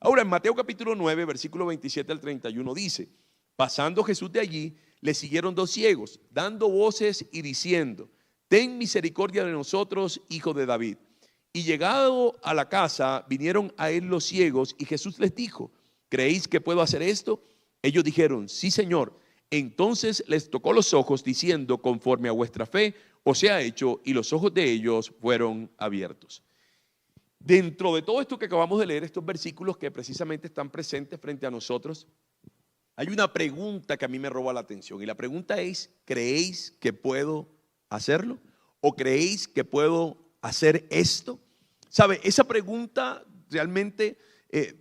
Ahora, en Mateo capítulo 9, versículo 27 al 31 dice: pasando Jesús de allí, le siguieron dos ciegos, dando voces y diciendo: ten misericordia de nosotros, hijo de David. Y llegado a la casa, vinieron a él los ciegos, y Jesús les dijo: ¿creéis que puedo hacer esto? Ellos dijeron: sí, Señor. Entonces les tocó los ojos, diciendo: conforme a vuestra fe os sea hecho, y los ojos de ellos fueron abiertos. Dentro de todo esto que acabamos de leer, estos versículos que precisamente están presentes frente a nosotros, hay una pregunta que a mí me roba la atención, y la pregunta es: ¿creéis que puedo hacerlo? ¿O creéis que puedo hacer esto? ¿Sabe? Esa pregunta realmente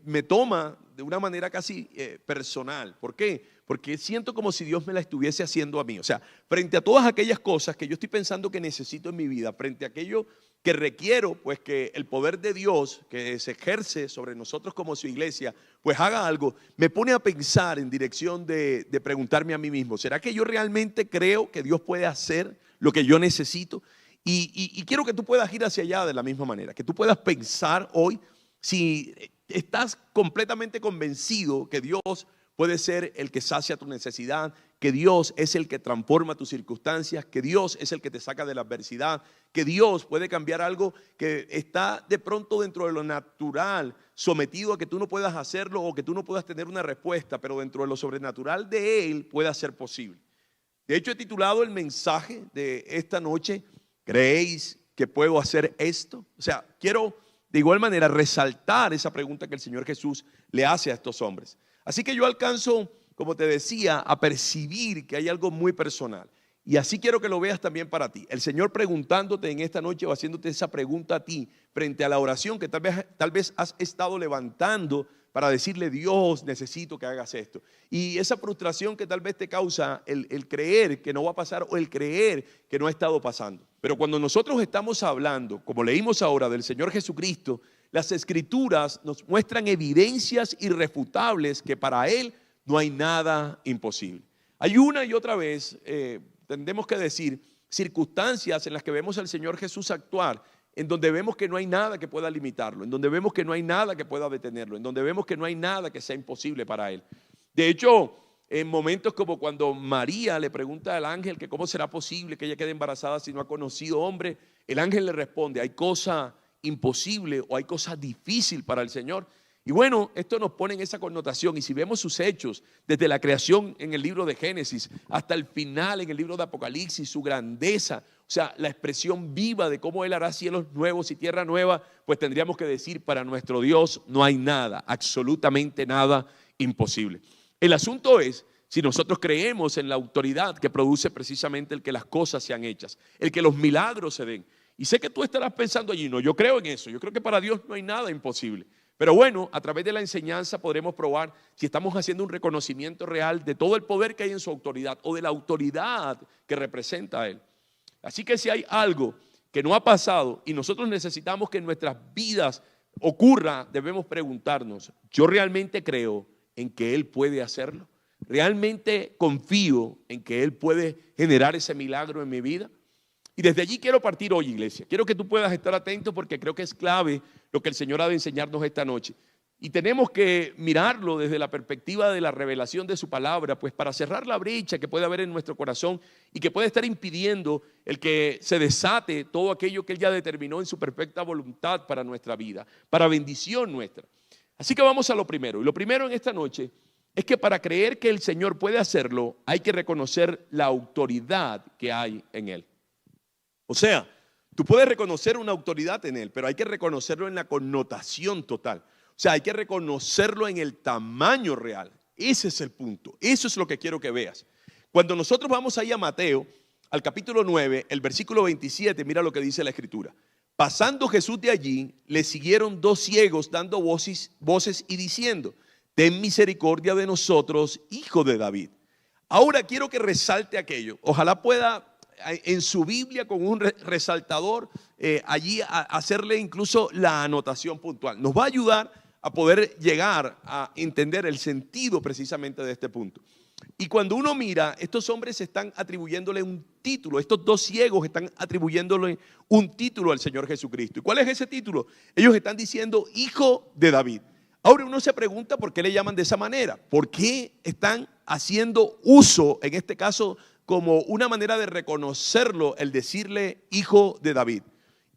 me toma de una manera casi personal. ¿Por qué? Porque siento como si Dios me la estuviese haciendo a mí. O sea, frente a todas aquellas cosas que yo estoy pensando que necesito en mi vida, frente a aquello que requiero, pues que el poder de Dios que se ejerce sobre nosotros como su iglesia, pues haga algo, me pone a pensar en dirección de preguntarme a mí mismo: ¿será que yo realmente creo que Dios puede hacer lo que yo necesito? Y quiero que tú puedas ir hacia allá de la misma manera, que tú puedas pensar hoy si estás completamente convencido que Dios puede ser el que sacia tu necesidad, que Dios es el que transforma tus circunstancias, que Dios es el que te saca de la adversidad, que Dios puede cambiar algo que está de pronto dentro de lo natural, sometido a que tú no puedas hacerlo o que tú no puedas tener una respuesta, pero dentro de lo sobrenatural de Él pueda ser posible. De hecho, he titulado el mensaje de esta noche: ¿creéis que puedo hacer esto? O sea, quiero de igual manera resaltar esa pregunta que el Señor Jesús le hace a estos hombres. Así que yo alcanzo, como te decía, a percibir que hay algo muy personal. Y así quiero que lo veas también para ti. El Señor preguntándote en esta noche o haciéndote esa pregunta a ti frente a la oración que tal vez has estado levantando para decirle: Dios, necesito que hagas esto. Y esa frustración que tal vez te causa el creer que no va a pasar o el creer que no ha estado pasando. Pero cuando nosotros estamos hablando, como leímos ahora, del Señor Jesucristo, las Escrituras nos muestran evidencias irrefutables que para Él no hay nada imposible. Hay una y otra vez, tendremos que decir, circunstancias en las que vemos al Señor Jesús actuar, en donde vemos que no hay nada que pueda limitarlo, en donde vemos que no hay nada que pueda detenerlo, en donde vemos que no hay nada que sea imposible para Él. De hecho, en momentos como cuando María le pregunta al ángel que cómo será posible que ella quede embarazada si no ha conocido hombre, el ángel le responde: hay cosa imposible o hay cosa difícil para el Señor. Y bueno, esto nos pone en esa connotación. Y si vemos sus hechos desde la creación en el libro de Génesis hasta el final en el libro de Apocalipsis, su grandeza, o sea, la expresión viva de cómo Él hará cielos nuevos y tierra nueva, pues tendríamos que decir: para nuestro Dios no hay nada, absolutamente nada imposible. El asunto es si nosotros creemos en la autoridad que produce precisamente el que las cosas sean hechas, el que los milagros se den. Y sé que tú estarás pensando allí: no, yo creo en eso, yo creo que para Dios no hay nada imposible. Pero bueno, a través de la enseñanza podremos probar si estamos haciendo un reconocimiento real de todo el poder que hay en su autoridad o de la autoridad que representa a Él. Así que si hay algo que no ha pasado y nosotros necesitamos que en nuestras vidas ocurra, debemos preguntarnos: ¿yo realmente creo en que Él puede hacerlo? ¿Realmente confío en que Él puede generar ese milagro en mi vida? Y desde allí quiero partir hoy, iglesia. Quiero que tú puedas estar atento porque creo que es clave lo que el Señor ha de enseñarnos esta noche. Y tenemos que mirarlo desde la perspectiva de la revelación de su palabra, pues para cerrar la brecha que puede haber en nuestro corazón y que puede estar impidiendo el que se desate todo aquello que Él ya determinó en su perfecta voluntad para nuestra vida, para bendición nuestra. Así que vamos a lo primero. Y lo primero en esta noche es que para creer que el Señor puede hacerlo, hay que reconocer la autoridad que hay en Él. O sea, tú puedes reconocer una autoridad en Él, pero hay que reconocerlo en la connotación total. O sea, hay que reconocerlo en el tamaño real. Ese es el punto. Eso es lo que quiero que veas. Cuando nosotros vamos ahí a Mateo, al capítulo 9, el versículo 27, mira lo que dice la Escritura. Pasando Jesús de allí, le siguieron dos ciegos dando voces y diciendo: ten misericordia de nosotros, hijo de David. Ahora quiero que resalte aquello. Ojalá pueda en su Biblia con un resaltador allí hacerle incluso la anotación puntual. Nos va a ayudar a poder llegar a entender el sentido precisamente de este punto. Y cuando uno mira, estos hombres están atribuyéndole un título, estos dos ciegos están atribuyéndole un título al Señor Jesucristo. ¿Y cuál es ese título? Ellos están diciendo: hijo de David. Ahora uno se pregunta por qué le llaman de esa manera, por qué están haciendo uso, en este caso, como una manera de reconocerlo, el decirle hijo de David.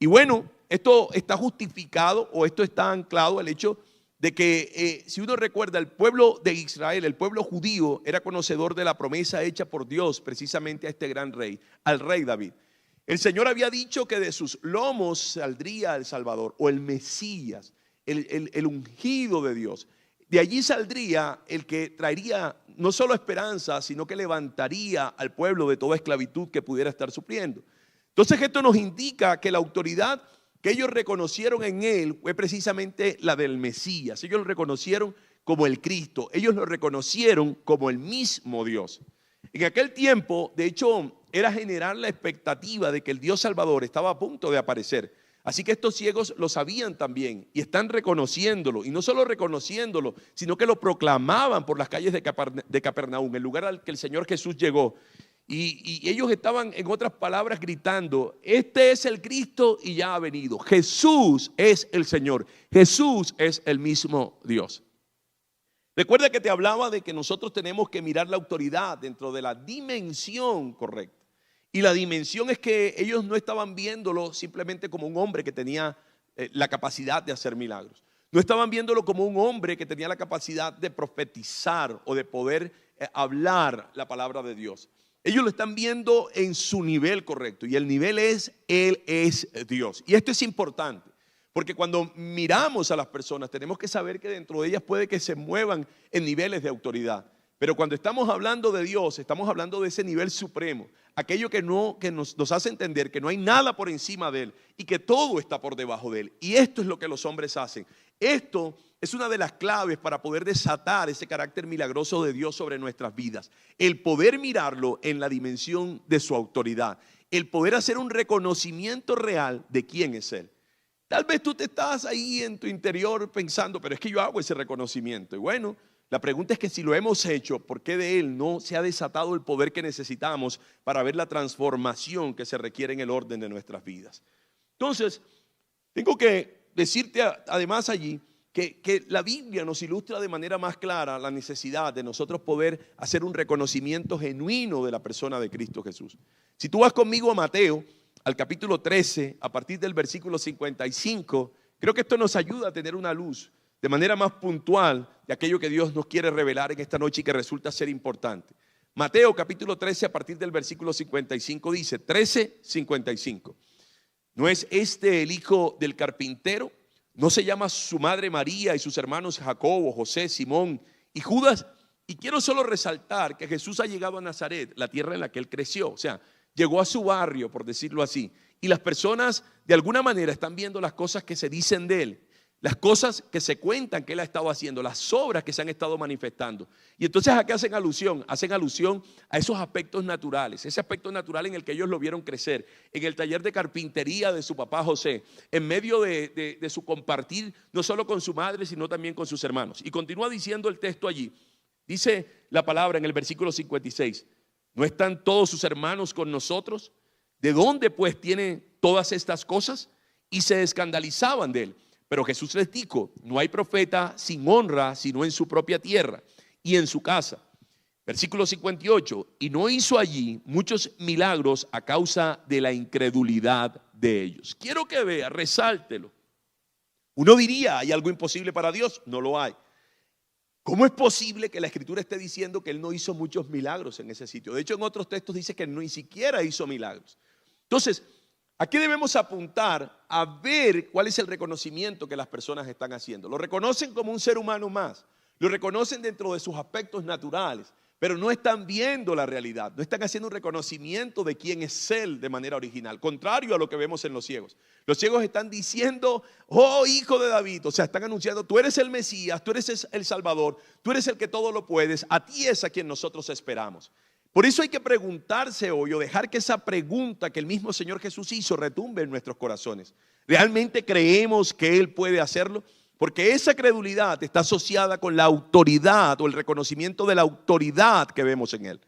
Y bueno, esto está justificado o esto está anclado al hecho de que si uno recuerda, el pueblo de Israel, el pueblo judío, era conocedor de la promesa hecha por Dios precisamente a este gran rey, al rey David. El Señor había dicho que de sus lomos saldría el Salvador o el Mesías, el ungido de Dios. De allí saldría el que traería no solo esperanza, sino que levantaría al pueblo de toda esclavitud que pudiera estar sufriendo. Entonces esto nos indica que la autoridad que ellos reconocieron en él fue precisamente la del Mesías. Ellos lo reconocieron como el Cristo, ellos lo reconocieron como el mismo Dios. En aquel tiempo, de hecho, era generar la expectativa de que el Dios Salvador estaba a punto de aparecer. Así que estos ciegos lo sabían también y están reconociéndolo. Y no solo reconociéndolo, sino que lo proclamaban por las calles de Capernaum, el lugar al que el Señor Jesús llegó. Y ellos estaban, en otras palabras, gritando: este es el Cristo y ya ha venido. Jesús es el Señor. Jesús es el mismo Dios. Recuerda que te hablaba de que nosotros tenemos que mirar la autoridad dentro de la dimensión correcta. Y la dimensión es que ellos no estaban viéndolo simplemente como un hombre que tenía la capacidad de hacer milagros. No estaban viéndolo como un hombre que tenía la capacidad de profetizar o de poder hablar la palabra de Dios. Ellos lo están viendo en su nivel correcto, y el nivel es: Él es Dios. Y esto es importante, porque cuando miramos a las personas tenemos que saber que dentro de ellas puede que se muevan en niveles de autoridad. Pero cuando estamos hablando de Dios, estamos hablando de ese nivel supremo, aquello que nos hace entender que no hay nada por encima de Él y que todo está por debajo de Él. Y esto es lo que los hombres hacen. Esto es una de las claves para poder desatar ese carácter milagroso de Dios sobre nuestras vidas. El poder mirarlo en la dimensión de su autoridad. El poder hacer un reconocimiento real de quién es Él. Tal vez tú te estás ahí en tu interior pensando: pero es que yo hago ese reconocimiento. Y bueno, la pregunta es que si lo hemos hecho, ¿por qué de Él no se ha desatado el poder que necesitamos para ver la transformación que se requiere en el orden de nuestras vidas? Entonces, tengo que decirte además allí que la Biblia nos ilustra de manera más clara la necesidad de nosotros poder hacer un reconocimiento genuino de la persona de Cristo Jesús. Si tú vas conmigo a Mateo, al capítulo 13, a partir del versículo 55, creo que esto nos ayuda a tener una luz de manera más puntual de aquello que Dios nos quiere revelar en esta noche y que resulta ser importante. Mateo capítulo 13, a partir del versículo 55 dice: 13:55. ¿No es este el hijo del carpintero? ¿No se llama su madre María y sus hermanos Jacobo, José, Simón y Judas? Y quiero solo resaltar que Jesús ha llegado a Nazaret, la tierra en la que él creció. O sea, llegó a su barrio, por decirlo así. Y las personas de alguna manera están viendo las cosas que se dicen de él, las cosas que se cuentan que él ha estado haciendo, las obras que se han estado manifestando. Y entonces, ¿a qué hacen alusión? Hacen alusión a esos aspectos naturales, ese aspecto natural en el que ellos lo vieron crecer, en el taller de carpintería de su papá José, en medio de su compartir, no solo con su madre, sino también con sus hermanos. Y continúa diciendo el texto allí, dice la palabra en el versículo 56, ¿no están todos sus hermanos con nosotros? ¿De dónde pues tienen todas estas cosas? Y se escandalizaban de él. Pero Jesús les dijo: no hay profeta sin honra sino en su propia tierra y en su casa. Versículo 58, y no hizo allí muchos milagros a causa de la incredulidad de ellos. Quiero que vea, resáltelo. Uno diría: ¿hay algo imposible para Dios? No lo hay. ¿Cómo es posible que la Escritura esté diciendo que Él no hizo muchos milagros en ese sitio? De hecho, en otros textos dice que Él ni siquiera hizo milagros. Entonces, aquí debemos apuntar a ver cuál es el reconocimiento que las personas están haciendo. Lo reconocen como un ser humano más, lo reconocen dentro de sus aspectos naturales, pero no están viendo la realidad, no están haciendo un reconocimiento de quién es Él de manera original, contrario a lo que vemos en los ciegos. Los ciegos están diciendo: oh, hijo de David, o sea, están anunciando: tú eres el Mesías, tú eres el Salvador, tú eres el que todo lo puedes, a ti es a quien nosotros esperamos. Por eso hay que preguntarse hoy, o dejar que esa pregunta que el mismo Señor Jesús hizo retumbe en nuestros corazones. ¿Realmente creemos que Él puede hacerlo? Porque esa credulidad está asociada con la autoridad o el reconocimiento de la autoridad que vemos en Él.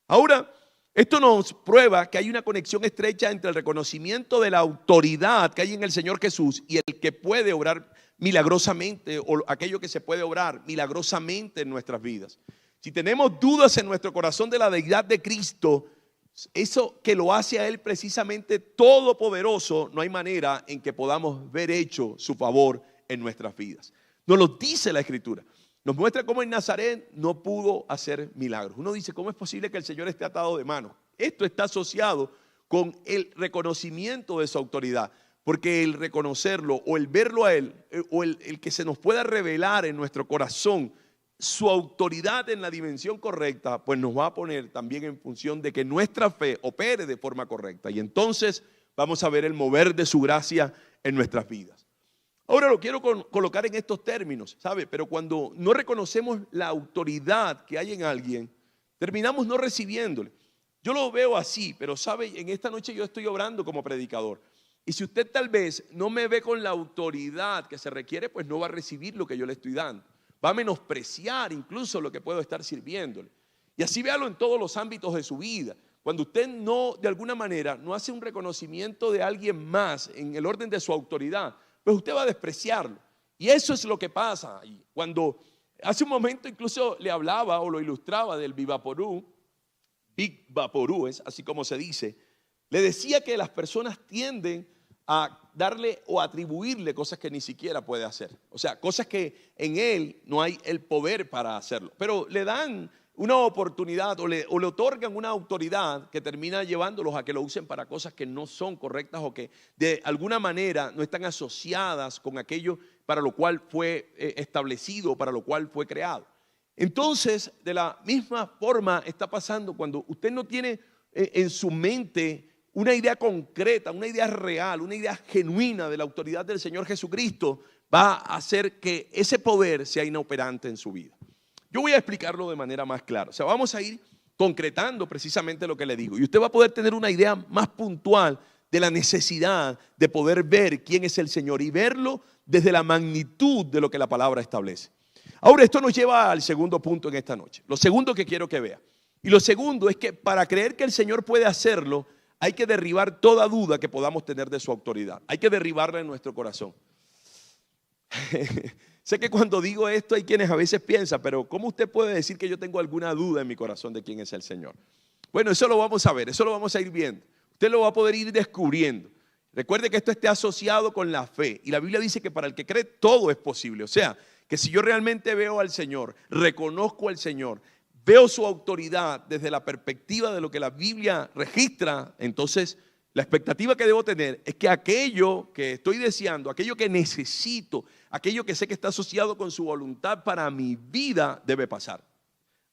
Ahora, esto nos prueba que hay una conexión estrecha entre el reconocimiento de la autoridad que hay en el Señor Jesús y el que puede obrar milagrosamente, o aquello que se puede obrar milagrosamente en nuestras vidas. Si tenemos dudas en nuestro corazón de la deidad de Cristo, eso que lo hace a Él precisamente todopoderoso, no hay manera en que podamos ver hecho su favor en nuestras vidas. Nos lo dice la Escritura. Nos muestra cómo en Nazaret no pudo hacer milagros. Uno dice, ¿cómo es posible que el Señor esté atado de manos? Esto está asociado con el reconocimiento de su autoridad. Porque el reconocerlo o el verlo a Él, o el que se nos pueda revelar en nuestro corazón su autoridad en la dimensión correcta, pues nos va a poner también en función de que nuestra fe opere de forma correcta. Y entonces vamos a ver el mover de su gracia en nuestras vidas. Ahora lo quiero colocar en estos términos, ¿sabe? Pero cuando no reconocemos la autoridad que hay en alguien, terminamos no recibiéndole. Yo lo veo así, pero ¿sabe? En esta noche yo estoy obrando como predicador. Y si usted tal vez no me ve con la autoridad que se requiere, pues no va a recibir lo que yo le estoy dando. Va a menospreciar incluso lo que puedo estar sirviéndole. Y así véalo en todos los ámbitos de su vida. Cuando usted no, de alguna manera, no hace un reconocimiento de alguien más en el orden de su autoridad, pues usted va a despreciarlo. Y eso es lo que pasa ahí. Cuando hace un momento incluso le hablaba o lo ilustraba del Big Vaporú, es así como se dice, le decía que las personas tienden a darle o atribuirle cosas que ni siquiera puede hacer. O sea, cosas que en él no hay el poder para hacerlo. Pero le dan una oportunidad o le otorgan una autoridad que termina llevándolos a que lo usen para cosas que no son correctas o que de alguna manera no están asociadas con aquello para lo cual fue establecido, para lo cual fue creado. Entonces, de la misma forma está pasando cuando usted no tiene en su mente una idea concreta, una idea real, una idea genuina de la autoridad del Señor Jesucristo, va a hacer que ese poder sea inoperante en su vida. Yo voy a explicarlo de manera más clara. O sea, vamos a ir concretando precisamente lo que le digo. Y usted va a poder tener una idea más puntual de la necesidad de poder ver quién es el Señor y verlo desde la magnitud de lo que la palabra establece. Ahora, esto nos lleva al segundo punto en esta noche. Lo segundo que quiero que vea. Y lo segundo es que para creer que el Señor puede hacerlo, hay que derribar toda duda que podamos tener de su autoridad. Hay que derribarla en nuestro corazón. Sé que cuando digo esto hay quienes a veces piensan, pero ¿cómo usted puede decir que yo tengo alguna duda en mi corazón de quién es el Señor? Bueno, eso lo vamos a ver, eso lo vamos a ir viendo. Usted lo va a poder ir descubriendo. Recuerde que esto esté asociado con la fe. Y la Biblia dice que para el que cree todo es posible. O sea, que si yo realmente veo al Señor, reconozco al Señor, veo su autoridad desde la perspectiva de lo que la Biblia registra, entonces la expectativa que debo tener es que aquello que estoy deseando, aquello que necesito, aquello que sé que está asociado con su voluntad para mi vida debe pasar.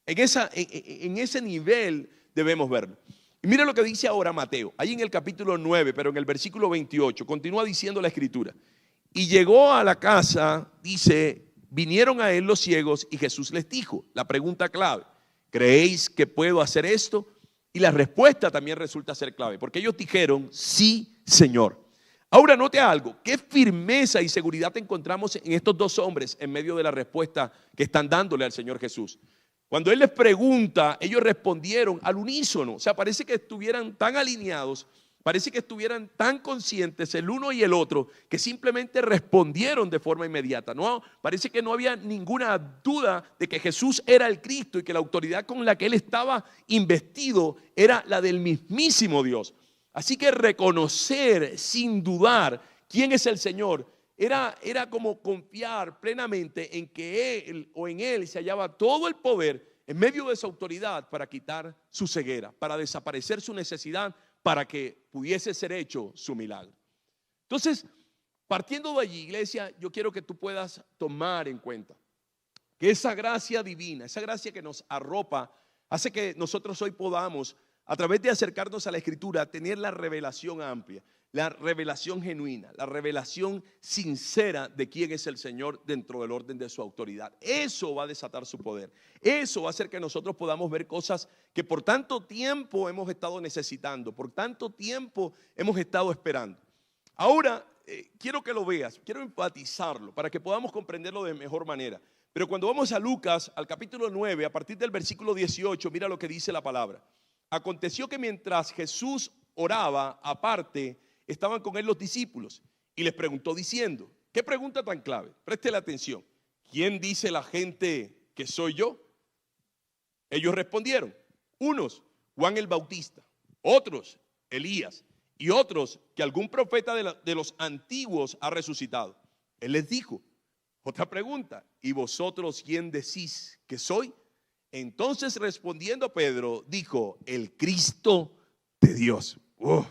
En ese nivel debemos verlo. Y mira lo que dice ahora Mateo, ahí en el capítulo 9, pero en el versículo 28, continúa diciendo la Escritura. Y llegó a la casa, dice, vinieron a él los ciegos y Jesús les dijo, la pregunta clave, ¿creéis que puedo hacer esto? Y la respuesta también resulta ser clave, porque ellos dijeron, sí, Señor. Ahora note algo, qué firmeza y seguridad encontramos en estos dos hombres en medio de la respuesta que están dándole al Señor Jesús. Cuando Él les pregunta, ellos respondieron al unísono, o sea, parece que estuvieran tan alineados, parece que estuvieran tan conscientes el uno y el otro que simplemente respondieron de forma inmediata. No, parece que no había ninguna duda de que Jesús era el Cristo y que la autoridad con la que Él estaba investido era la del mismísimo Dios. Así que reconocer sin dudar quién es el Señor era como confiar plenamente en que Él o en Él se hallaba todo el poder en medio de su autoridad para quitar su ceguera, para desaparecer su necesidad, para que pudiese ser hecho su milagro. Entonces, partiendo de allí, iglesia, yo quiero que tú puedas tomar en cuenta que esa gracia divina, esa gracia que nos arropa, hace que nosotros hoy podamos, a través de acercarnos a la Escritura, tener la revelación amplia, la revelación genuina, la revelación sincera de quién es el Señor dentro del orden de su autoridad. Eso va a desatar su poder. Eso va a hacer que nosotros podamos ver cosas que por tanto tiempo hemos estado necesitando, por tanto tiempo hemos estado esperando. Ahora, quiero que lo veas, quiero enfatizarlo para que podamos comprenderlo de mejor manera. Pero cuando vamos a Lucas, al capítulo 9, a partir del versículo 18, mira lo que dice la palabra. Aconteció que mientras Jesús oraba aparte, estaban con él los discípulos y les preguntó diciendo, Qué pregunta tan clave. Préstele atención. ¿Quién dice la gente que soy yo? Ellos respondieron, unos, Juan el Bautista, otros, Elías, y otros, que algún profeta de los antiguos ha resucitado. Él les dijo, otra pregunta, ¿y vosotros quién decís que soy? Entonces respondiendo Pedro, dijo, el Cristo de Dios. Uf.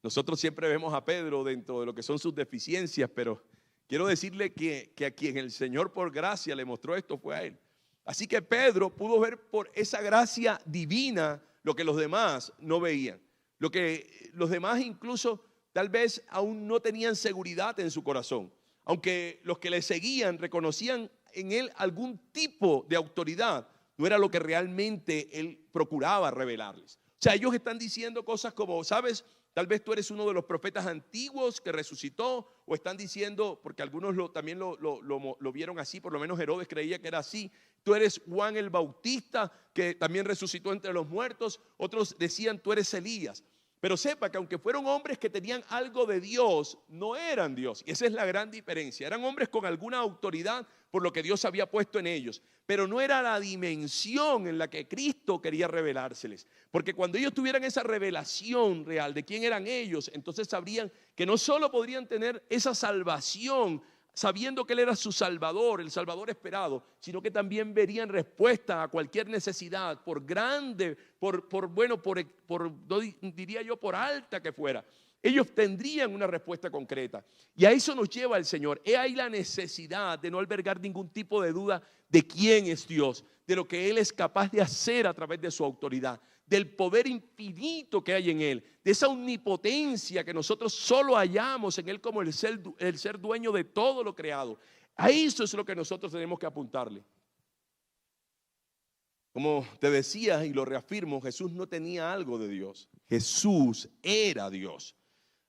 Nosotros siempre vemos a Pedro dentro de lo que son sus deficiencias, pero quiero decirle que a quien el Señor por gracia le mostró esto fue a él. Así que Pedro pudo ver por esa gracia divina lo que los demás no veían. Lo que los demás incluso tal vez aún no tenían seguridad en su corazón. Aunque los que le seguían reconocían en él algún tipo de autoridad, no era lo que realmente él procuraba revelarles. O sea, ellos están diciendo cosas como, ¿sabes? Tal vez tú eres uno de los profetas antiguos que resucitó, o están diciendo, porque algunos también lo vieron así, por lo menos Herodes creía que era así, tú eres Juan el Bautista que también resucitó entre los muertos, otros decían tú eres Elías. Pero sepa que aunque fueron hombres que tenían algo de Dios, no eran Dios. Y esa es la gran diferencia. Eran hombres con alguna autoridad por lo que Dios había puesto en ellos. Pero no era la dimensión en la que Cristo quería revelárseles. Porque cuando ellos tuvieran esa revelación real de quién eran ellos, entonces sabrían que no solo podrían tener esa salvación sabiendo que Él era su Salvador, el Salvador esperado, sino que también verían respuesta a cualquier necesidad, por grande, no diría yo, por alta que fuera. Ellos tendrían una respuesta concreta. Y a eso nos lleva el Señor. He ahí la necesidad de no albergar ningún tipo de duda de quién es Dios, de lo que Él es capaz de hacer a través de su autoridad, del poder infinito que hay en Él, de esa omnipotencia que nosotros solo hallamos en Él como el ser dueño de todo lo creado. A eso es lo que nosotros tenemos que apuntarle. Como te decía y lo reafirmo, Jesús no tenía algo de Dios. Jesús era Dios.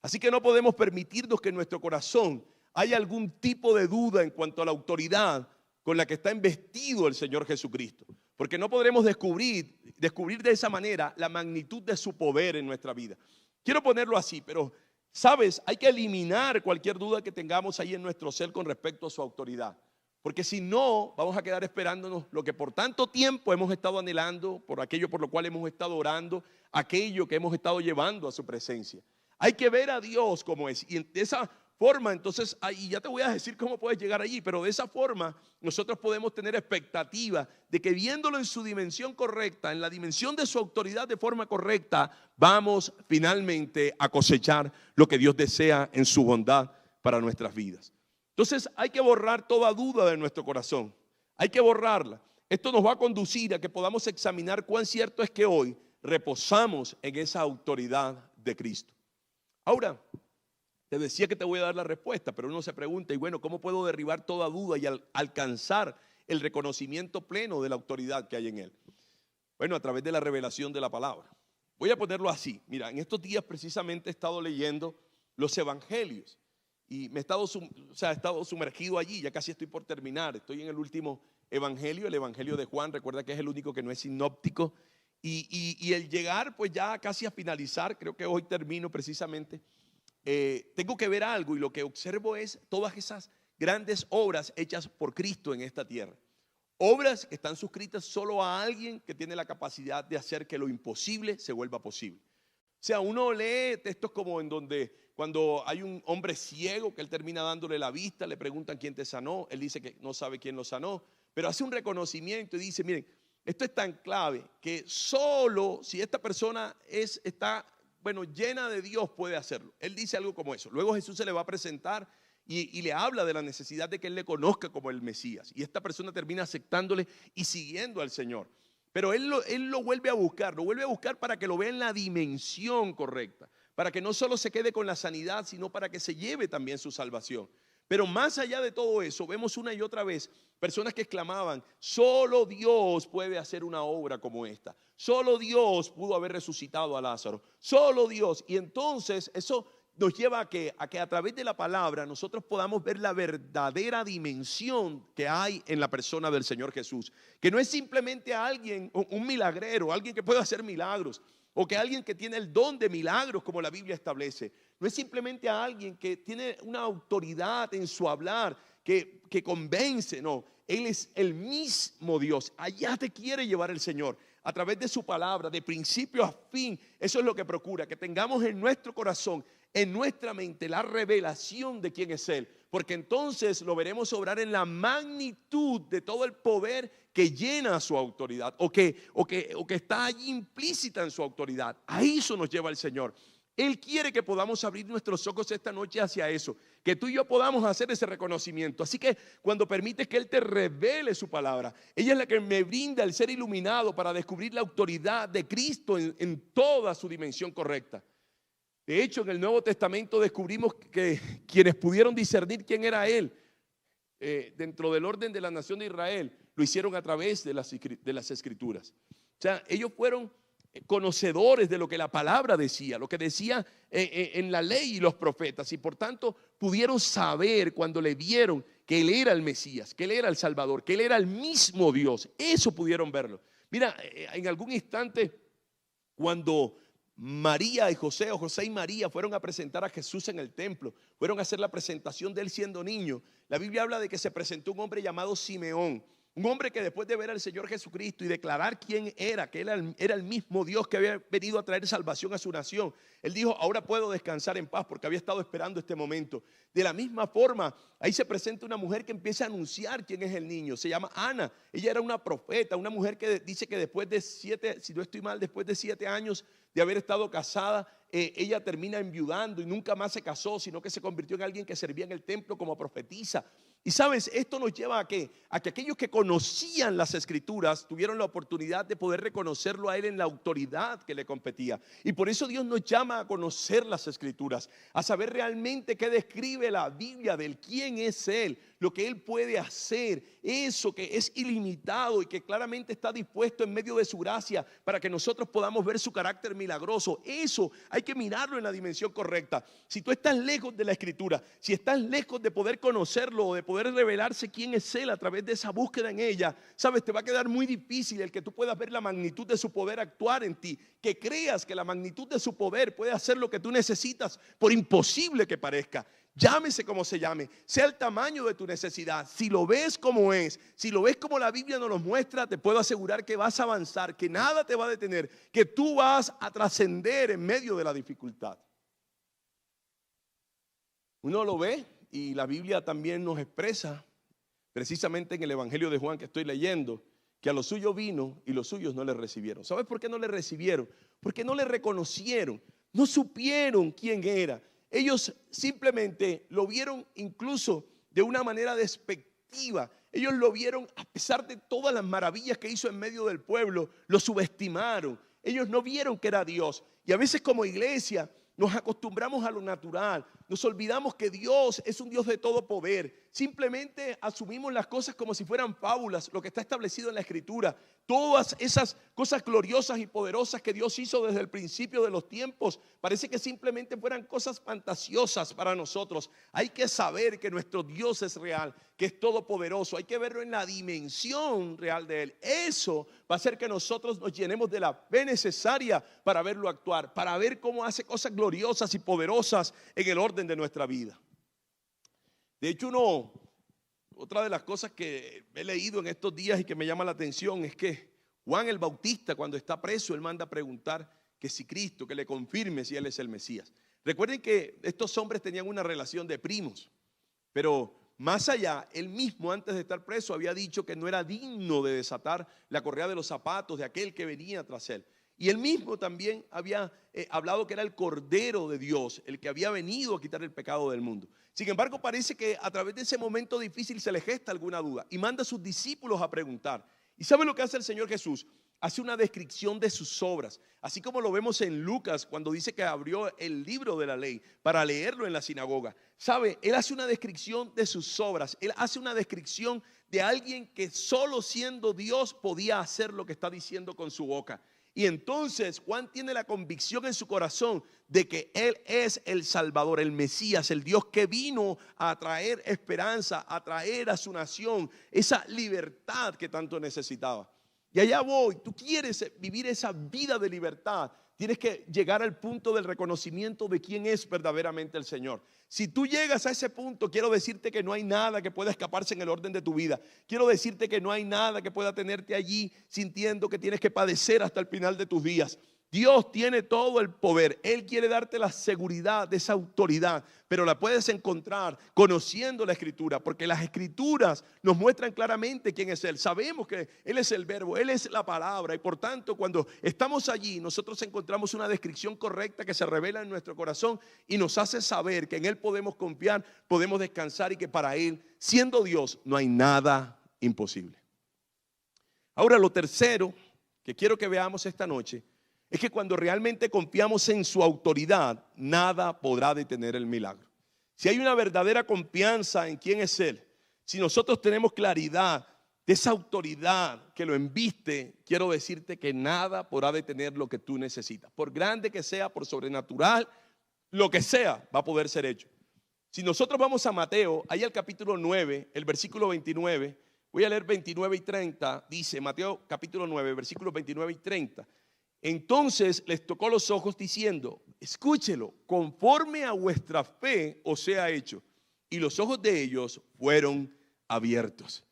Así que no podemos permitirnos que en nuestro corazón haya algún tipo de duda en cuanto a la autoridad con la que está investido el Señor Jesucristo. Porque no podremos descubrir de esa manera la magnitud de su poder en nuestra vida. Quiero ponerlo así, pero sabes, hay que eliminar cualquier duda que tengamos ahí en nuestro ser con respecto a su autoridad. Porque si no, vamos a quedar esperándonos lo que por tanto tiempo hemos estado anhelando, por aquello por lo cual hemos estado orando, aquello que hemos estado llevando a su presencia. Hay que ver a Dios como es. Y de esa forma, entonces, ahí ya te voy a decir cómo puedes llegar allí, pero de esa forma nosotros podemos tener expectativa de que viéndolo en su dimensión correcta, en la dimensión de su autoridad de forma correcta, vamos finalmente a cosechar lo que Dios desea en su bondad para nuestras vidas. Entonces hay que borrar toda duda de nuestro corazón, hay que borrarla. Esto nos va a conducir a que podamos examinar cuán cierto es que hoy reposamos en esa autoridad de Cristo. Ahora, te decía que te voy a dar la respuesta, pero uno se pregunta, y bueno, ¿cómo puedo derribar toda duda y alcanzar el reconocimiento pleno de la autoridad que hay en Él? Bueno, a través de la revelación de la palabra. Voy a ponerlo así. Mira, en estos días precisamente he estado leyendo los evangelios y he estado sumergido allí, ya casi estoy por terminar. Estoy en el último evangelio, el evangelio de Juan. Recuerda que es el único que no es sinóptico. Y el llegar pues ya casi a finalizar, creo que hoy termino precisamente. Tengo que ver algo y lo que observo es todas esas grandes obras hechas por Cristo en esta tierra. Obras que están suscritas solo a alguien que tiene la capacidad de hacer que lo imposible se vuelva posible. O sea, uno lee textos como en donde cuando hay un hombre ciego que él termina dándole la vista, le preguntan quién te sanó, él dice que no sabe quién lo sanó, pero hace un reconocimiento y dice, miren, esto es tan clave que solo si esta persona está llena de Dios puede hacerlo. Él dice algo como eso. Luego Jesús se le va a presentar y le habla de la necesidad de que él le conozca como el Mesías. Y esta persona termina aceptándole y siguiendo al Señor. Pero él lo vuelve a buscar para que lo vea en la dimensión correcta. Para que no solo se quede con la sanidad, sino para que se lleve también su salvación. Pero más allá de todo eso, vemos una y otra vez personas que exclamaban, solo Dios puede hacer una obra como esta. Solo Dios pudo haber resucitado a Lázaro. Solo Dios. Y entonces eso nos lleva a que a través de la palabra nosotros podamos ver la verdadera dimensión que hay en la persona del Señor Jesús. Que no es simplemente alguien, un milagrero, alguien que puede hacer milagros. o que alguien que tiene el don de milagros, como la Biblia establece. No es simplemente a alguien que tiene una autoridad en su hablar, que convence, no. Él es el mismo Dios. Allá te quiere llevar el Señor, a través de su palabra, de principio a fin. Eso es lo que procura, que tengamos en nuestro corazón, en nuestra mente, la revelación de quién es Él. Porque entonces lo veremos obrar en la magnitud de todo el poder que llena su autoridad, o que está allí implícita en su autoridad. A eso nos lleva el Señor. Él quiere que podamos abrir nuestros ojos esta noche hacia eso, que tú y yo podamos hacer ese reconocimiento. Así que cuando permites que Él te revele su palabra, ella es la que me brinda el ser iluminado para descubrir la autoridad de Cristo en toda su dimensión correcta. De hecho, en el Nuevo Testamento descubrimos que quienes pudieron discernir quién era Él dentro del orden de la nación de Israel, lo hicieron a través de las Escrituras. O sea, ellos fueron conocedores de lo que la palabra decía, lo que decía en la ley y los profetas, y por tanto pudieron saber cuando le vieron que Él era el Mesías, que Él era el Salvador, que Él era el mismo Dios. Eso pudieron verlo. Mira, en algún instante cuando María y José, o José y María, fueron a presentar a Jesús en el templo, fueron a hacer la presentación de Él siendo niño, la Biblia habla de que se presentó un hombre llamado Simeón. Un hombre que después de ver al Señor Jesucristo y declarar quién era, que Él era el mismo Dios que había venido a traer salvación a su nación, Él dijo: ahora puedo descansar en paz, porque había estado esperando este momento. De la misma forma, ahí se presenta una mujer que empieza a anunciar quién es el niño. Se llama Ana. Ella era una profeta, una mujer que dice que después de 7, si no estoy mal, después de 7 años de haber estado casada, ella termina enviudando y nunca más se casó, sino que se convirtió en alguien que servía en el templo como profetisa. Y sabes, esto nos lleva a que aquellos que conocían las Escrituras tuvieron la oportunidad de poder reconocerlo a Él en la autoridad que le competía. Y por eso Dios nos llama a conocer las Escrituras, a saber realmente qué describe la Biblia del quién es Él, lo que Él puede hacer, eso que es ilimitado y que claramente está dispuesto en medio de su gracia para que nosotros podamos ver su carácter milagroso. Eso hay que mirarlo en la dimensión correcta. Si tú estás lejos de la Escritura, si estás lejos de poder conocerlo o de poder revelarse quién es Él a través de esa búsqueda en ella, sabes, te va a quedar muy difícil el que tú puedas ver la magnitud de su poder actuar en ti, que creas que la magnitud de su poder puede hacer lo que tú necesitas, por imposible que parezca. Llámese como se llame, sea el tamaño de tu necesidad. Si lo ves como es, si lo ves como la Biblia nos lo muestra, te puedo asegurar que vas a avanzar, que nada te va a detener, que tú vas a trascender en medio de la dificultad. Uno lo ve y la Biblia también nos expresa, precisamente en el Evangelio de Juan que estoy leyendo, que a los suyos vino y los suyos no le recibieron. ¿Sabes por qué no le recibieron? Porque no le reconocieron, no supieron quién era. Ellos simplemente lo vieron incluso de una manera despectiva. Ellos lo vieron a pesar de todas las maravillas que hizo en medio del pueblo, lo subestimaron. Ellos no vieron que era Dios. Y a veces como iglesia nos acostumbramos a lo natural, nos olvidamos que Dios es un Dios de todo poder. Simplemente asumimos las cosas como si fueran fábulas, lo que está establecido en la Escritura. Todas esas cosas gloriosas y poderosas que Dios hizo desde el principio de los tiempos, parece que simplemente fueran cosas fantasiosas para nosotros. Hay que saber que nuestro Dios es real, que es todopoderoso. Hay que verlo en la dimensión real de Él. Eso va a hacer que nosotros nos llenemos de la fe necesaria para verlo actuar, para ver cómo hace cosas gloriosas y poderosas en el orden de nuestra vida. De hecho, otra de las cosas que he leído en estos días y que me llama la atención es que Juan el Bautista, cuando está preso, él manda a preguntar que si Cristo, que le confirme si Él es el Mesías. Recuerden que estos hombres tenían una relación de primos, pero más allá, él mismo antes de estar preso había dicho que no era digno de desatar la correa de los zapatos de aquel que venía tras él. Y él mismo también había hablado que era el Cordero de Dios, el que había venido a quitar el pecado del mundo. Sin embargo, parece que a través de ese momento difícil se le gesta alguna duda y manda a sus discípulos a preguntar. ¿Y sabe lo que hace el Señor Jesús? Hace una descripción de sus obras, así como lo vemos en Lucas cuando dice que abrió el libro de la ley para leerlo en la sinagoga. ¿Sabe? Él hace una descripción de sus obras, él hace una descripción de alguien que solo siendo Dios podía hacer lo que está diciendo con su boca. Y entonces Juan tiene la convicción en su corazón de que Él es el Salvador, el Mesías, el Dios que vino a traer esperanza, a traer a su nación esa libertad que tanto necesitaba. Y allá voy, tú quieres vivir esa vida de libertad, tienes que llegar al punto del reconocimiento de quién es verdaderamente el Señor. Si tú llegas a ese punto, quiero decirte que no hay nada que pueda escaparse en el orden de tu vida. Quiero decirte que no hay nada que pueda tenerte allí sintiendo que tienes que padecer hasta el final de tus días. Dios tiene todo el poder. Él quiere darte la seguridad de esa autoridad, pero la puedes encontrar conociendo la Escritura, porque las Escrituras nos muestran claramente quién es Él. Sabemos que Él es el verbo, Él es la palabra, y por tanto cuando estamos allí nosotros encontramos una descripción correcta que se revela en nuestro corazón y nos hace saber que en Él podemos confiar, podemos descansar y que para Él, siendo Dios, no hay nada imposible. Ahora, lo tercero que quiero que veamos esta noche es que cuando realmente confiamos en su autoridad, nada podrá detener el milagro. Si hay una verdadera confianza en quién es Él, si nosotros tenemos claridad de esa autoridad que lo embiste, quiero decirte que nada podrá detener lo que tú necesitas. Por grande que sea, por sobrenatural, lo que sea, va a poder ser hecho. Si nosotros vamos a Mateo, ahí al capítulo 9, el versículo 29, voy a leer 29 y 30, dice Mateo capítulo 9, versículos 29 y 30. Entonces les tocó los ojos diciendo, escúchelo, conforme a vuestra fe os sea hecho. Y los ojos de ellos fueron abiertos.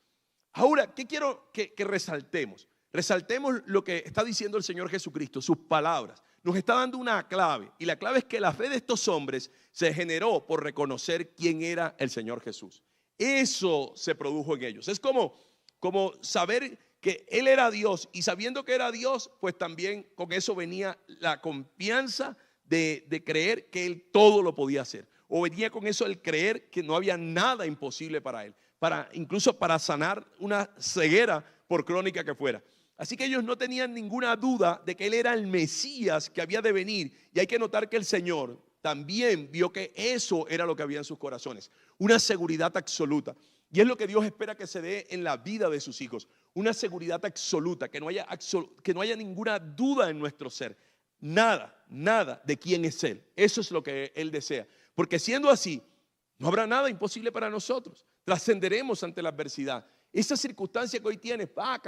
Ahora, ¿qué quiero que resaltemos? Resaltemos lo que está diciendo el Señor Jesucristo, sus palabras. Nos está dando una clave, y la clave es que la fe de estos hombres se generó por reconocer quién era el Señor Jesús. Eso se produjo en ellos. Es como saber que Él era Dios, y sabiendo que era Dios, pues también con eso venía la confianza de creer que Él todo lo podía hacer. O venía con eso el creer que no había nada imposible para Él, incluso para sanar una ceguera por crónica que fuera. Así que ellos no tenían ninguna duda de que Él era el Mesías que había de venir. Y hay que notar que el Señor también vio que eso era lo que había en sus corazones, una seguridad absoluta. Y es lo que Dios espera que se dé en la vida de sus hijos, una seguridad absoluta, que no haya ninguna duda en nuestro ser, nada de quién es Él. Eso es lo que Él desea, porque siendo así, no habrá nada imposible para nosotros. Trascenderemos ante la adversidad. Esa circunstancia que hoy tienes va a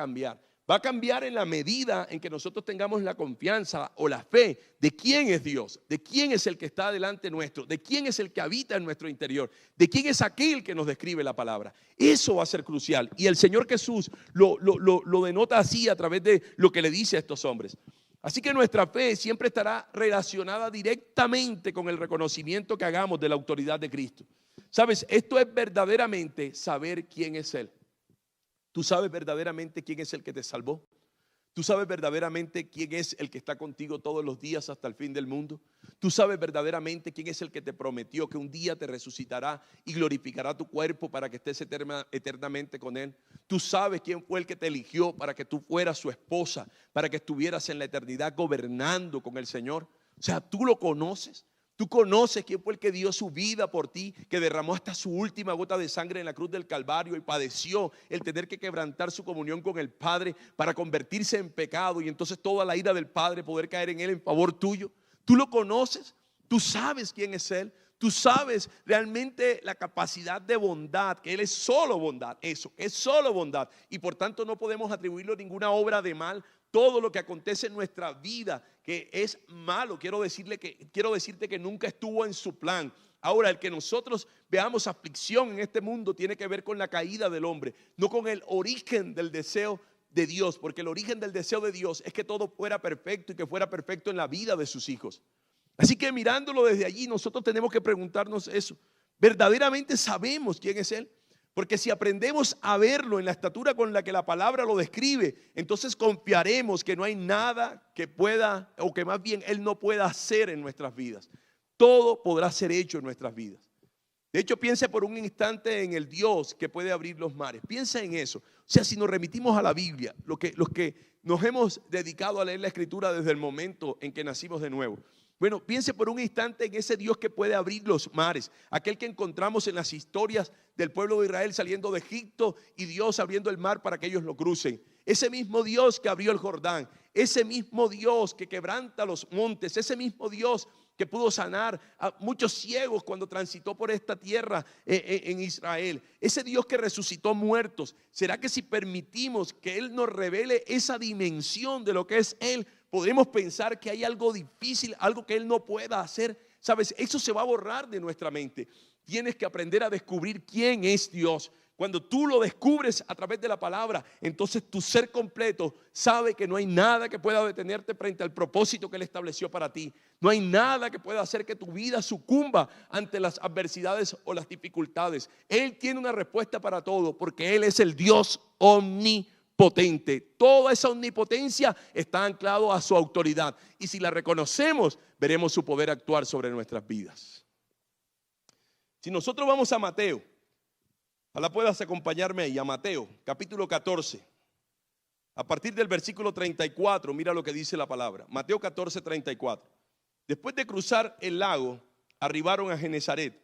cambiar en la medida en que nosotros tengamos la confianza o la fe de quién es Dios, de quién es el que está delante nuestro, de quién es el que habita en nuestro interior, de quién es aquel que nos describe la palabra. Eso va a ser crucial, y el Señor Jesús lo denota así a través de lo que le dice a estos hombres. Así que nuestra fe siempre estará relacionada directamente con el reconocimiento que hagamos de la autoridad de Cristo. ¿Sabes? Esto es verdaderamente saber quién es Él. ¿Tú sabes verdaderamente quién es el que te salvó? ¿Tú sabes verdaderamente quién es el que está contigo todos los días hasta el fin del mundo? ¿Tú sabes verdaderamente quién es el que te prometió que un día te resucitará y glorificará tu cuerpo para que estés eternamente con Él? ¿Tú sabes quién fue el que te eligió para que tú fueras su esposa, para que estuvieras en la eternidad gobernando con el Señor? O sea, ¿tú lo conoces? Tú conoces quién fue el que dio su vida por ti, que derramó hasta su última gota de sangre en la cruz del Calvario y padeció el tener que quebrantar su comunión con el Padre para convertirse en pecado y entonces toda la ira del Padre poder caer en Él en favor tuyo. Tú lo conoces, tú sabes quién es Él, tú sabes realmente la capacidad de bondad, que Él es solo bondad, eso, es solo bondad, y por tanto no podemos atribuirle ninguna obra de mal. Todo lo que acontece en nuestra vida que es malo, quiero decirte que nunca estuvo en su plan. Ahora, el que nosotros veamos aflicción en este mundo tiene que ver con la caída del hombre, no con el origen del deseo de Dios, porque el origen del deseo de Dios es que todo fuera perfecto y que fuera perfecto en la vida de sus hijos. Así que mirándolo desde allí, nosotros tenemos que preguntarnos eso. ¿Verdaderamente sabemos quién es Él? Porque si aprendemos a verlo en la estatura con la que la palabra lo describe, entonces confiaremos que no hay nada que pueda, o que más bien Él no pueda hacer en nuestras vidas. Todo podrá ser hecho en nuestras vidas. De hecho, piense por un instante en el Dios que puede abrir los mares. Piensa en eso. O sea, si nos remitimos a la Biblia, los que nos hemos dedicado a leer la Escritura desde el momento en que nacimos de nuevo. Bueno, piense por un instante en ese Dios que puede abrir los mares, aquel que encontramos en las historias del pueblo de Israel saliendo de Egipto y Dios abriendo el mar para que ellos lo crucen. Ese mismo Dios que abrió el Jordán, ese mismo Dios que quebranta los montes, ese mismo Dios que pudo sanar a muchos ciegos cuando transitó por esta tierra en Israel. Ese Dios que resucitó muertos. ¿Será que si permitimos que Él nos revele esa dimensión de lo que es Él, podemos pensar que hay algo difícil, algo que Él no pueda hacer. ¿Sabes? Eso se va a borrar de nuestra mente. Tienes que aprender a descubrir quién es Dios. Cuando tú lo descubres a través de la palabra, entonces tu ser completo sabe que no hay nada que pueda detenerte frente al propósito que Él estableció para ti. No hay nada que pueda hacer que tu vida sucumba ante las adversidades o las dificultades. Él tiene una respuesta para todo porque Él es el Dios omnipotente. Toda esa omnipotencia está anclado a su autoridad. Y si la reconocemos, veremos su poder actuar sobre nuestras vidas. Si nosotros vamos a Mateo, ojalá puedas acompañarme ahí, a Mateo, capítulo 14. A partir del versículo 34, mira lo que dice la palabra. Mateo 14, 34. Después de cruzar el lago, arribaron a Genesaret.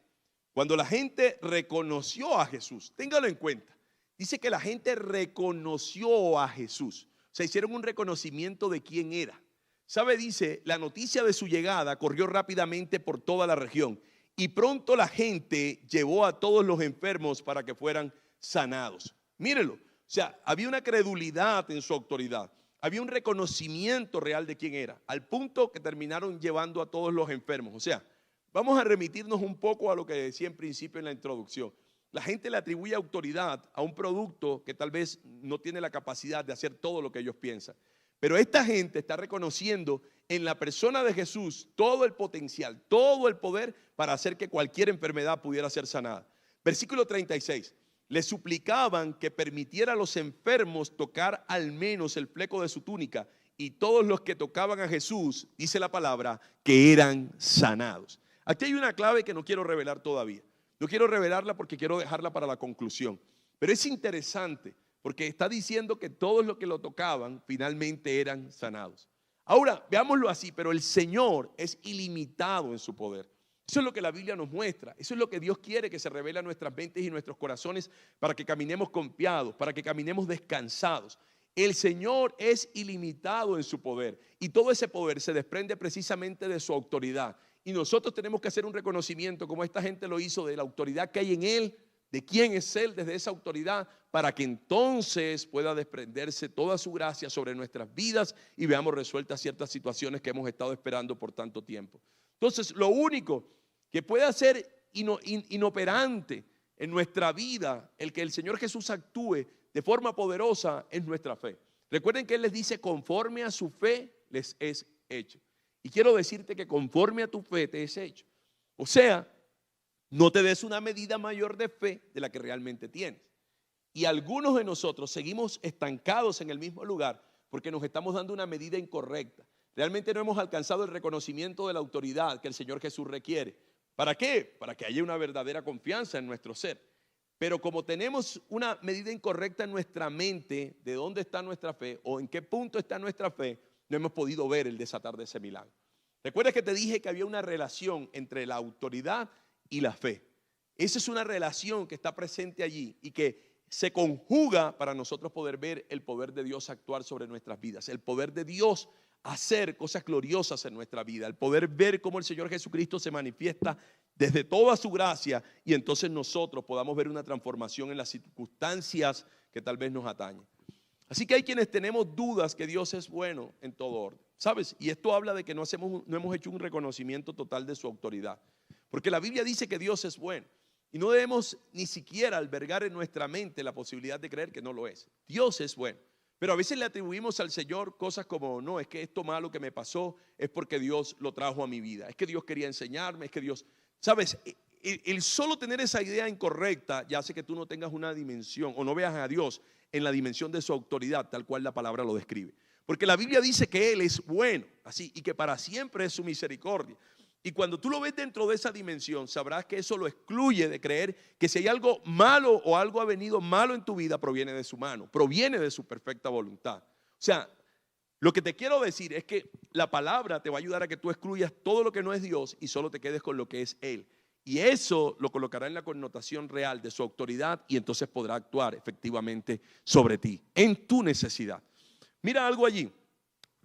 Cuando la gente reconoció a Jesús, téngalo en cuenta. Dice que la gente reconoció a Jesús. O sea, hicieron un reconocimiento de quién era. ¿Sabe? Dice, la noticia de su llegada corrió rápidamente por toda la región. Y pronto la gente llevó a todos los enfermos para que fueran sanados. Mírenlo, o sea, había una credulidad en su autoridad. Había un reconocimiento real de quién era, al punto que terminaron llevando a todos los enfermos. O sea, vamos a remitirnos un poco a lo que decía en principio en la introducción. La gente le atribuye autoridad a un producto que tal vez no tiene la capacidad de hacer todo lo que ellos piensan. Pero esta gente está reconociendo en la persona de Jesús todo el potencial, todo el poder para hacer que cualquier enfermedad pudiera ser sanada. Versículo 36. Le suplicaban que permitiera a los enfermos tocar al menos el fleco de su túnica, y todos los que tocaban a Jesús, dice la palabra, que eran sanados. Aquí hay una clave que no quiero revelar todavía. No quiero revelarla porque quiero dejarla para la conclusión. Pero es interesante porque está diciendo que todos los que lo tocaban finalmente eran sanados. Ahora, veámoslo así, pero el Señor es ilimitado en su poder. Eso es lo que la Biblia nos muestra. Eso es lo que Dios quiere que se revele a nuestras mentes y nuestros corazones para que caminemos confiados, para que caminemos descansados. El Señor es ilimitado en su poder y todo ese poder se desprende precisamente de su autoridad. Y nosotros tenemos que hacer un reconocimiento, como esta gente lo hizo, de la autoridad que hay en Él, de quién es Él desde esa autoridad, para que entonces pueda desprenderse toda su gracia sobre nuestras vidas y veamos resueltas ciertas situaciones que hemos estado esperando por tanto tiempo. Entonces, lo único que puede hacer inoperante en nuestra vida, el que el Señor Jesús actúe de forma poderosa, es nuestra fe. Recuerden que Él les dice, conforme a su fe les es hecho. Y quiero decirte que conforme a tu fe te es hecho. O sea, no te des una medida mayor de fe de la que realmente tienes. Y algunos de nosotros seguimos estancados en el mismo lugar porque nos estamos dando una medida incorrecta. Realmente no hemos alcanzado el reconocimiento de la autoridad que el Señor Jesús requiere. ¿Para qué? Para que haya una verdadera confianza en nuestro ser. Pero como tenemos una medida incorrecta en nuestra mente de dónde está nuestra fe o en qué punto está nuestra fe, no hemos podido ver el desatar de ese milagro. ¿Recuerdas que te dije que había una relación entre la autoridad y la fe? Esa es una relación que está presente allí y que se conjuga para nosotros poder ver el poder de Dios actuar sobre nuestras vidas, el poder de Dios hacer cosas gloriosas en nuestra vida, el poder ver cómo el Señor Jesucristo se manifiesta desde toda su gracia y entonces nosotros podamos ver una transformación en las circunstancias que tal vez nos atañen. Así que hay quienes tenemos dudas que Dios es bueno en todo orden, ¿sabes? Y esto habla de que no hemos hecho un reconocimiento total de su autoridad. Porque la Biblia dice que Dios es bueno y no debemos ni siquiera albergar en nuestra mente la posibilidad de creer que no lo es. Dios es bueno, pero a veces le atribuimos al Señor cosas como, no, es que esto malo que me pasó es porque Dios lo trajo a mi vida, es que Dios quería enseñarme, es que Dios, ¿sabes? El solo tener esa idea incorrecta ya hace que tú no tengas una dimensión o no veas a Dios en la dimensión de su autoridad, tal cual la palabra lo describe. Porque la Biblia dice que Él es bueno, así, y que para siempre es su misericordia. Y cuando tú lo ves dentro de esa dimensión, sabrás que eso lo excluye de creer que si hay algo malo o algo ha venido malo en tu vida, proviene de su mano, proviene de su perfecta voluntad. O sea, lo que te quiero decir es que la palabra te va a ayudar a que tú excluyas todo lo que no es Dios y solo te quedes con lo que es Él. Y eso lo colocará en la connotación real de su autoridad y entonces podrá actuar efectivamente sobre ti, en tu necesidad. Mira algo allí,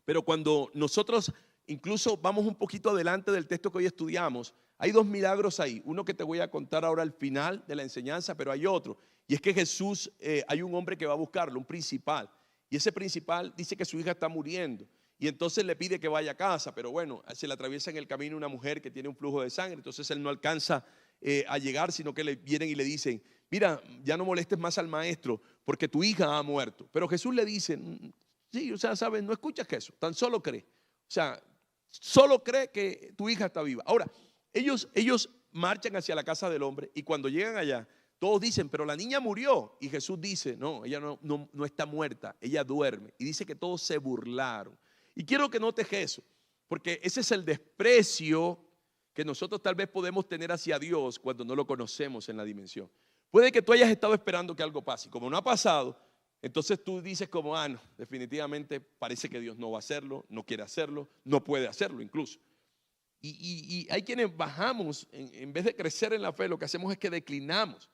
pero cuando nosotros incluso vamos un poquito adelante del texto que hoy estudiamos, hay dos milagros ahí. Uno que te voy a contar ahora al final de la enseñanza, pero hay otro. Y es que Jesús, hay un hombre que va a buscarlo, un principal. Y ese principal dice que su hija está muriendo. y entonces le pide que vaya a casa, pero bueno, se le atraviesa en el camino una mujer que tiene un flujo de sangre, entonces él no alcanza a llegar, sino que le vienen y le dicen, mira, ya no molestes más al maestro porque tu hija ha muerto. Pero Jesús le dice, sí, o sea, sabes, no escuchas que eso, tan solo cree. O sea, solo cree que tu hija está viva. Ahora, ellos marchan hacia la casa del hombre y cuando llegan allá, todos dicen, pero la niña murió. Y Jesús dice, no, ella no está muerta, ella duerme. Y dice que todos se burlaron. Y quiero que notes eso, porque ese es el desprecio que nosotros tal vez podemos tener hacia Dios cuando no lo conocemos en la dimensión. Puede que tú hayas estado esperando que algo pase. Como no ha pasado, entonces tú dices como, no, definitivamente parece que Dios no va a hacerlo, no quiere hacerlo, no puede hacerlo incluso. Y hay quienes bajamos, en vez de crecer en la fe, lo que hacemos es que declinamos.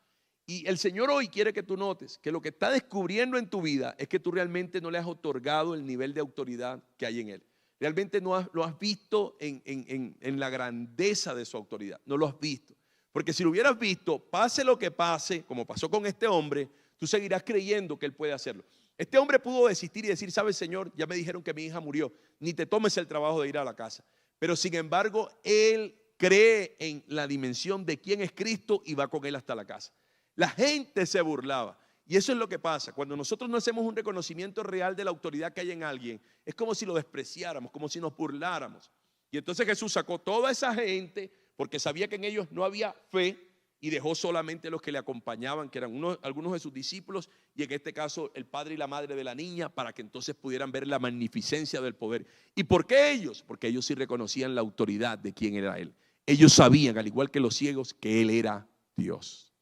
Y el Señor hoy quiere que tú notes que lo que está descubriendo en tu vida es que tú realmente no le has otorgado el nivel de autoridad que hay en Él. Realmente lo has visto en la grandeza de su autoridad, no lo has visto. Porque si lo hubieras visto, pase lo que pase, como pasó con este hombre, tú seguirás creyendo que Él puede hacerlo. Este hombre pudo desistir y decir, ¿sabes, Señor? Ya me dijeron que mi hija murió, ni te tomes el trabajo de ir a la casa. Pero sin embargo, él cree en la dimensión de quién es Cristo y va con él hasta la casa. La gente se burlaba. Y eso es lo que pasa. Cuando nosotros no hacemos un reconocimiento real de la autoridad que hay en alguien, es como si lo despreciáramos, como si nos burláramos. Y entonces Jesús sacó toda esa gente porque sabía que en ellos no había fe y dejó solamente los que le acompañaban, que eran algunos de sus discípulos, y en este caso el padre y la madre de la niña, para que entonces pudieran ver la magnificencia del poder. ¿Y por qué ellos? Porque ellos sí reconocían la autoridad de quién era Él. Ellos sabían, al igual que los ciegos, que Él era Dios.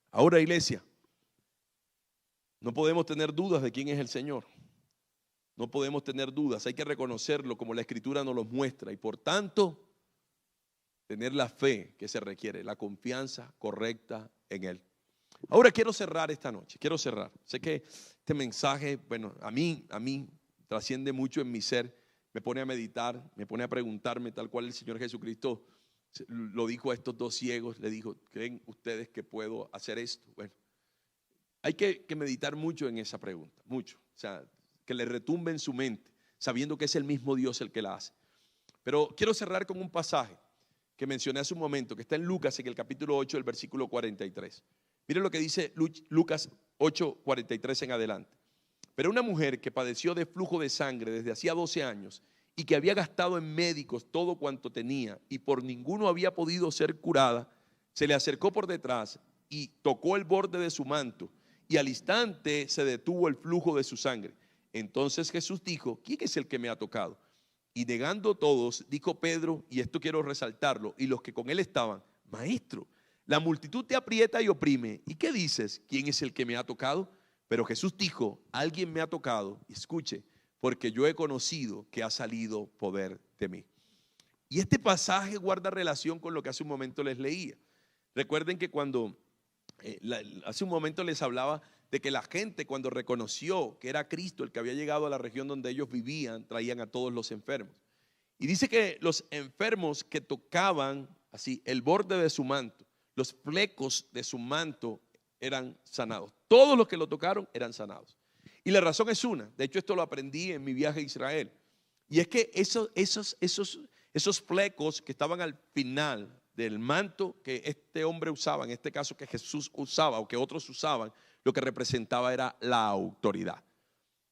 Ahora, iglesia, no podemos tener dudas de quién es el Señor. No podemos tener dudas, hay que reconocerlo como la Escritura nos lo muestra, y por tanto tener la fe que se requiere, la confianza correcta en Él. Ahora quiero cerrar esta noche, quiero cerrar. Sé que este mensaje, bueno, a mí trasciende mucho en mi ser, me pone a meditar, me pone a preguntarme tal cual el Señor Jesucristo lo dijo a estos dos ciegos, le dijo, ¿creen ustedes que puedo hacer esto? Bueno, hay que meditar mucho en esa pregunta, mucho, o sea, que le retumbe en su mente, sabiendo que es el mismo Dios el que la hace. Pero quiero cerrar con un pasaje que mencioné hace un momento, que está en Lucas, en el capítulo 8, el versículo 43. Miren lo que dice Lucas 8, 43 en adelante. Pero una mujer que padeció de flujo de sangre desde hacía 12 años y que había gastado en médicos todo cuanto tenía y por ninguno había podido ser curada, se le acercó por detrás y tocó el borde de su manto, y al instante se detuvo el flujo de su sangre. Entonces Jesús dijo, ¿quién es el que me ha tocado? Y negando todos, dijo Pedro, y esto quiero resaltarlo, y los que con él estaban, Maestro, la multitud te aprieta y oprime, ¿y qué dices? ¿Quién es el que me ha tocado? Pero Jesús dijo, alguien me ha tocado, escuche, porque yo he conocido que ha salido poder de mí. Y este pasaje guarda relación con lo que hace un momento les leía. Recuerden que cuando hace un momento les hablaba de que la gente, cuando reconoció que era Cristo el que había llegado a la región donde ellos vivían, traían a todos los enfermos. Y dice que los enfermos que tocaban así el borde de su manto, los flecos de su manto, eran sanados. Todos los que lo tocaron eran sanados. Y la razón es una, de hecho esto lo aprendí en mi viaje a Israel, y es que esos flecos que estaban al final del manto que este hombre usaba, en este caso que Jesús usaba o que otros usaban, lo que representaba era la autoridad.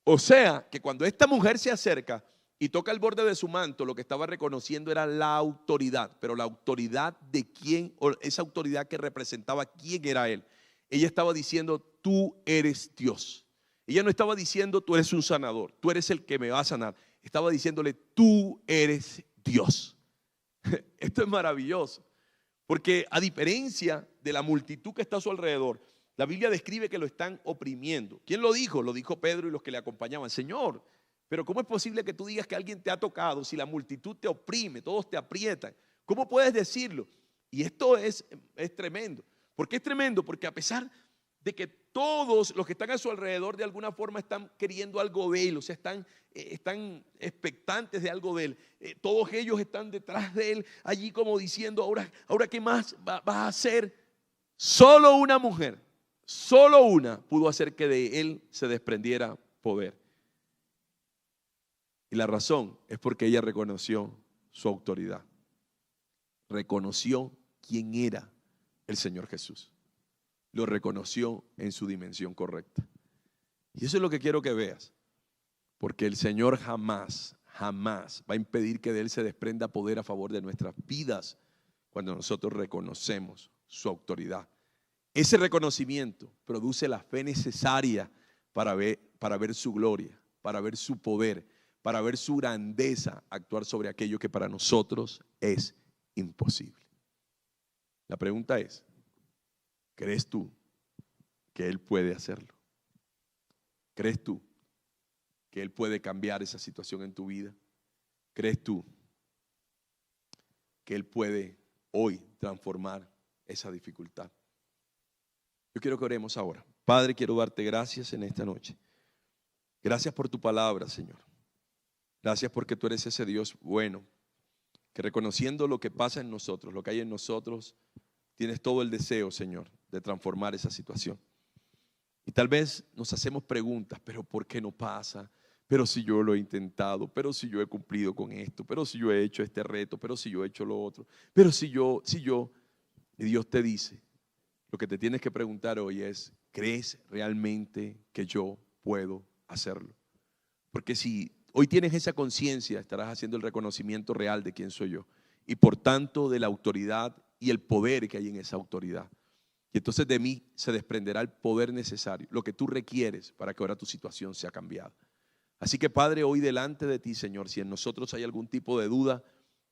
O sea, que cuando esta mujer se acerca y toca el borde de su manto, lo que estaba reconociendo era la autoridad, pero la autoridad de quién, o esa autoridad que representaba quién era él. Ella estaba diciendo, tú eres Dios. Ella no estaba diciendo, tú eres un sanador, tú eres el que me va a sanar. Estaba diciéndole, tú eres Dios. Esto es maravilloso, porque a diferencia de la multitud que está a su alrededor, la Biblia describe que lo están oprimiendo. ¿Quién lo dijo? Lo dijo Pedro y los que le acompañaban. Señor, pero ¿cómo es posible que tú digas que alguien te ha tocado si la multitud te oprime, todos te aprietan? ¿Cómo puedes decirlo? Y esto es tremendo. ¿Por qué es tremendo? Porque a pesar de que todos los que están a su alrededor de alguna forma están queriendo algo de él, o sea, están expectantes de algo de él, todos ellos están detrás de él, allí como diciendo, ahora ¿qué más vas a hacer? Solo una mujer, solo una pudo hacer que de él se desprendiera poder. Y la razón es porque ella reconoció su autoridad. Reconoció quién era el Señor Jesús. Lo reconoció en su dimensión correcta. Y eso es lo que quiero que veas. Porque el Señor jamás va a impedir que de Él se desprenda poder a favor de nuestras vidas cuando nosotros reconocemos su autoridad. Ese reconocimiento produce la fe necesaria para ver su gloria, para ver su poder, para ver su grandeza actuar sobre aquello que para nosotros es imposible. La pregunta es, ¿crees tú que Él puede hacerlo? ¿Crees tú que Él puede cambiar esa situación en tu vida? ¿Crees tú que Él puede hoy transformar esa dificultad? Yo quiero que oremos ahora. Padre, quiero darte gracias en esta noche. Gracias por tu palabra, Señor. Gracias porque tú eres ese Dios bueno, que reconociendo lo que pasa en nosotros, lo que hay en nosotros, tienes todo el deseo, Señor, de transformar esa situación. Y tal vez nos hacemos preguntas, pero ¿por qué no pasa? Pero si yo lo he intentado, pero si yo he cumplido con esto, pero si yo he hecho este reto, pero si yo he hecho lo otro, pero si yo, y Dios te dice, lo que te tienes que preguntar hoy es, ¿crees realmente que yo puedo hacerlo? Porque si hoy tienes esa conciencia, estarás haciendo el reconocimiento real de quién soy yo y por tanto de la autoridad y el poder que hay en esa autoridad. Y entonces de mí se desprenderá el poder necesario, lo que tú requieres para que ahora tu situación sea cambiada. Así que Padre, hoy delante de ti, Señor, si en nosotros hay algún tipo de duda,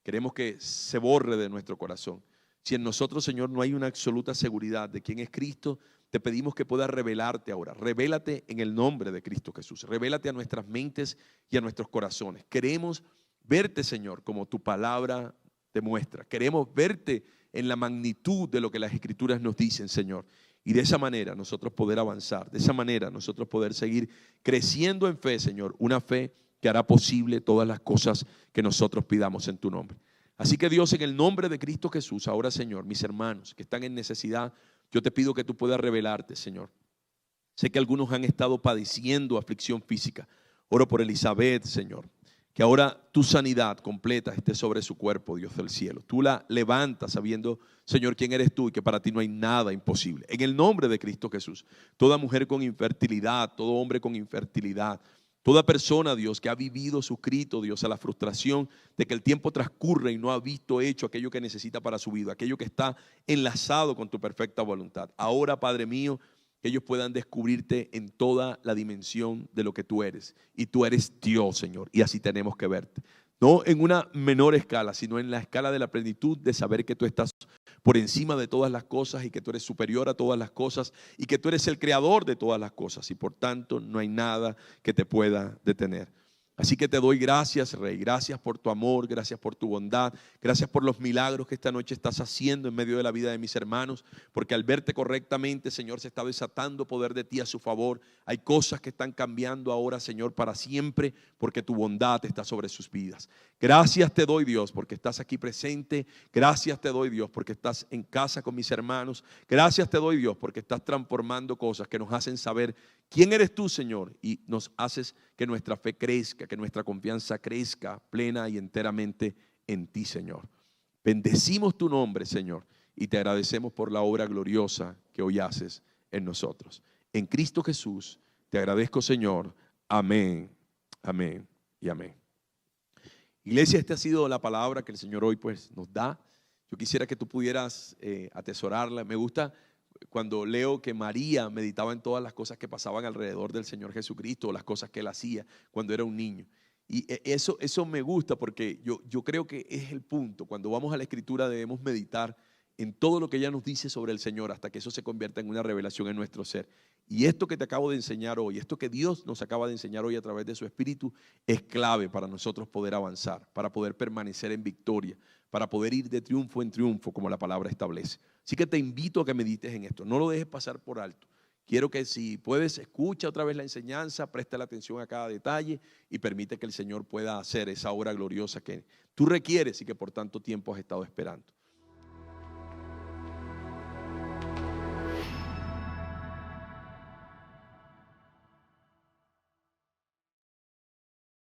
queremos que se borre de nuestro corazón. Si en nosotros, Señor, no hay una absoluta seguridad de quién es Cristo, te pedimos que puedas revelarte ahora. Revélate en el nombre de Cristo Jesús. Revélate a nuestras mentes y a nuestros corazones. Queremos verte, Señor, como tu palabra te muestra. Queremos verte en la magnitud de lo que las Escrituras nos dicen, Señor. Y de esa manera nosotros poder avanzar. De esa manera nosotros poder seguir creciendo en fe, Señor. Una fe que hará posible todas las cosas que nosotros pidamos en tu nombre. Así que Dios, en el nombre de Cristo Jesús, ahora, Señor, mis hermanos que están en necesidad, yo te pido que tú puedas revelarte, Señor. Sé que algunos han estado padeciendo aflicción física. Oro por Elizabeth, Señor, que ahora tu sanidad completa esté sobre su cuerpo, Dios del cielo. Tú la levantas sabiendo, Señor, quién eres tú y que para ti no hay nada imposible. En el nombre de Cristo Jesús, toda mujer con infertilidad, todo hombre con infertilidad, toda persona, Dios, que ha vivido suscrito, Dios, a la frustración de que el tiempo transcurre y no ha visto hecho aquello que necesita para su vida, aquello que está enlazado con tu perfecta voluntad. Ahora, Padre mío, que ellos puedan descubrirte en toda la dimensión de lo que tú eres. Y tú eres Dios, Señor, y así tenemos que verte. No en una menor escala, sino en la escala de la plenitud de saber que tú estás por encima de todas las cosas y que tú eres superior a todas las cosas y que tú eres el creador de todas las cosas y por tanto no hay nada que te pueda detener. Así que te doy gracias, Rey, gracias por tu amor, gracias por tu bondad, gracias por los milagros que esta noche estás haciendo en medio de la vida de mis hermanos, porque al verte correctamente, Señor, se está desatando poder de ti a su favor. Hay cosas que están cambiando ahora, Señor, para siempre, porque tu bondad está sobre sus vidas. Gracias te doy, Dios, porque estás aquí presente. Gracias te doy, Dios, porque estás en casa con mis hermanos. Gracias te doy, Dios, porque estás transformando cosas que nos hacen saber quién eres tú, Señor, y nos haces que nuestra fe crezca, que nuestra confianza crezca plena y enteramente en ti, Señor. Bendecimos tu nombre, Señor, y te agradecemos por la obra gloriosa que hoy haces en nosotros. En Cristo Jesús te agradezco, Señor. Amén, amén y amén. Iglesia, esta ha sido la palabra que el Señor hoy pues nos da. Yo quisiera que tú pudieras atesorarla. Me gusta cuando leo que María meditaba en todas las cosas que pasaban alrededor del Señor Jesucristo, o las cosas que él hacía cuando era un niño. Y eso me gusta porque yo creo que es el punto. Cuando vamos a la Escritura debemos meditar en todo lo que ella nos dice sobre el Señor hasta que eso se convierta en una revelación en nuestro ser. Y esto que te acabo de enseñar hoy, esto que Dios nos acaba de enseñar hoy a través de su Espíritu, es clave para nosotros poder avanzar, para poder permanecer en victoria, para poder ir de triunfo en triunfo, como la palabra establece. Así que te invito a que medites en esto, no lo dejes pasar por alto. Quiero que si puedes, escucha otra vez la enseñanza, presta la atención a cada detalle y permite que el Señor pueda hacer esa obra gloriosa que tú requieres y que por tanto tiempo has estado esperando.